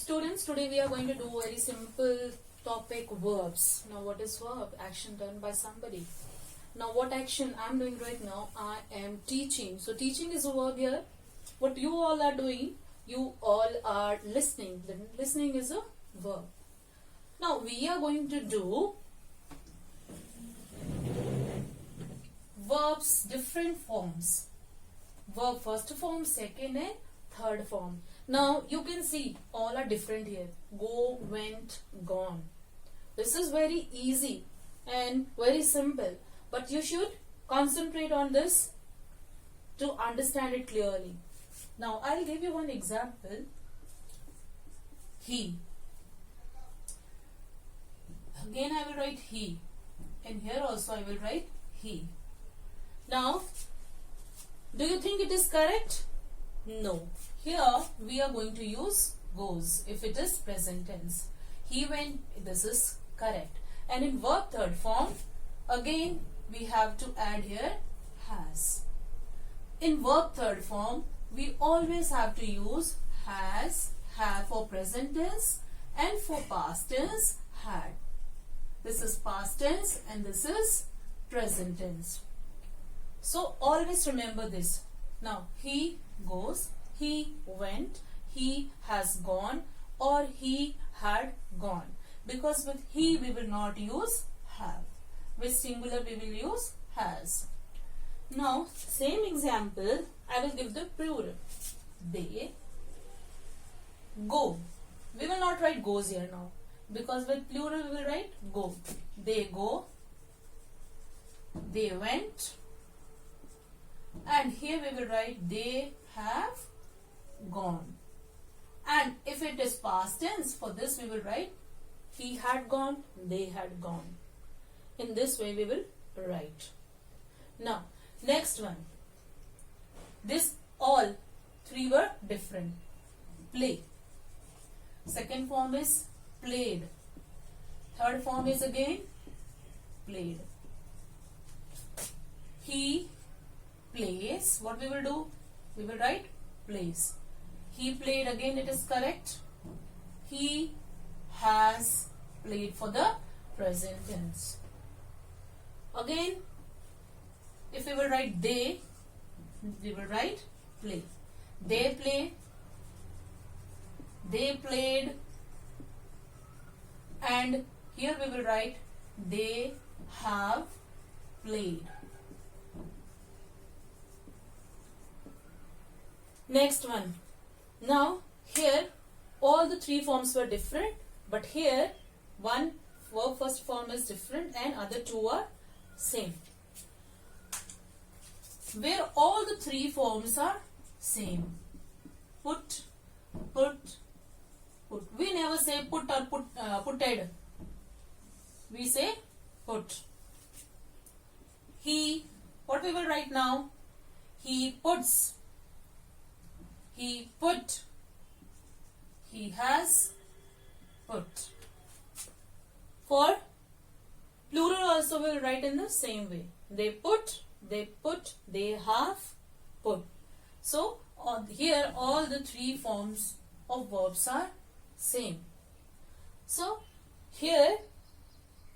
Students, today we are going to do very simple topic, verbs. Now what is verb? Action done by somebody. Now what action I am doing right now? I am teaching. So teaching is a verb here. What you all are doing, you all are listening. Then listening is a verb. Now we are going to do verbs different forms. Verb first form, second and third form. Now you can see all are different here. Go, went, gone. This is very easy and very simple, but you should concentrate on this to understand it clearly. Now I'll give you one example. He. Again I will write he, and here also I will write he. Now, do you think it is correct? No. Here we are going to use goes if it is present tense. He went, this is correct. And in verb third form, again we have to add here has. In verb third form, we always have to use has, have for present tense, and for past tense, had. This is past tense and this is present tense. So always remember this. Now he goes, he went, he has gone, or he had gone. Because with he we will not use have. With singular we will use has. Now same example I will give the plural. They go. We will not write goes here now. Because with plural we will write go. They go. They went. And here we will write they have gone. And if it is past tense, for this we will write he had gone, they had gone. In this way we will write. Now, next one. This all three were different. Play. Second form is played. Third form is again played. He plays. What we will do? We will write plays. He played, again it is correct. He has played for the present tense. Again, if we will write they, we will write play. They play. They played. And here we will write they have played. Next one. Now here all the three forms were different, but here one verb first form is different and other two are same. Where all the three forms are same. Put, put, put. We never say put or putted. We say put. He, what we will write now? He puts. He put. He has put. For plural also we will write in the same way. They put, they have put. So here all the three forms of verbs are same. So here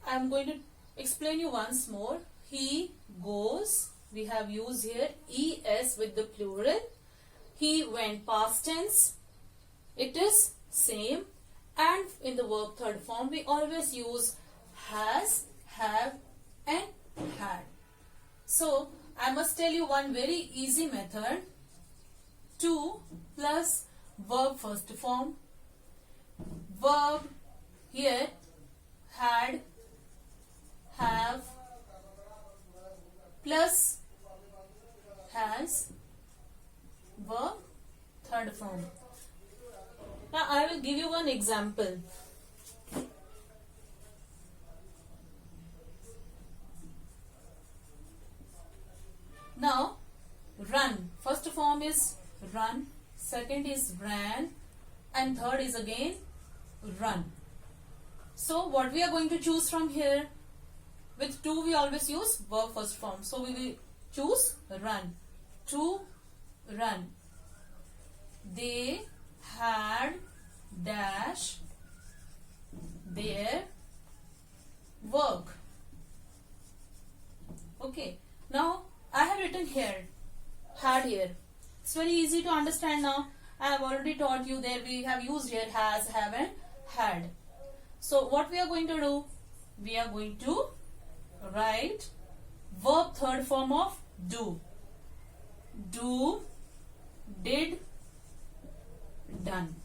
I am going to explain you once more. He goes. We have used here es with the plural. He went past tense. It is same. And in the verb third form we always use has, have and had. So I must tell you one very easy method. 2 plus verb first form. Verb here had, have plus has, verb third form. Now I will give you one example. Now run. First form is run, second is ran, and third is again run. So what we are going to choose from here? With 2 we always use verb first form. So we will choose run. To run. They had dash dash their work. Okay, now I have written here, had here. It's very easy to understand now. I have already taught you there. We have used here has, have and had. So what we are going to do? We are going to write verb third form of do. Do, did, done.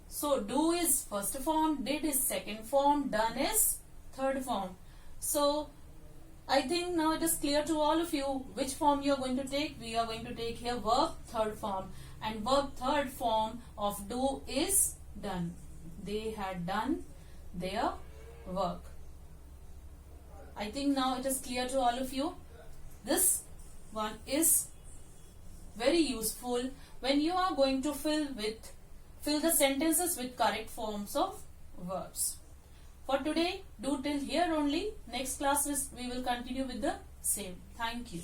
So do is first form, did is second form, done is third form. So I think now it is clear to all of you which form you are going to take. We are going to take here verb third form, and verb third form of do is done. They had done their work. I think now it is clear to all of you. This one is very useful when you are going to fill the sentences with correct forms of verbs. For today, do till here only. Next class we will continue with the same. Thank you.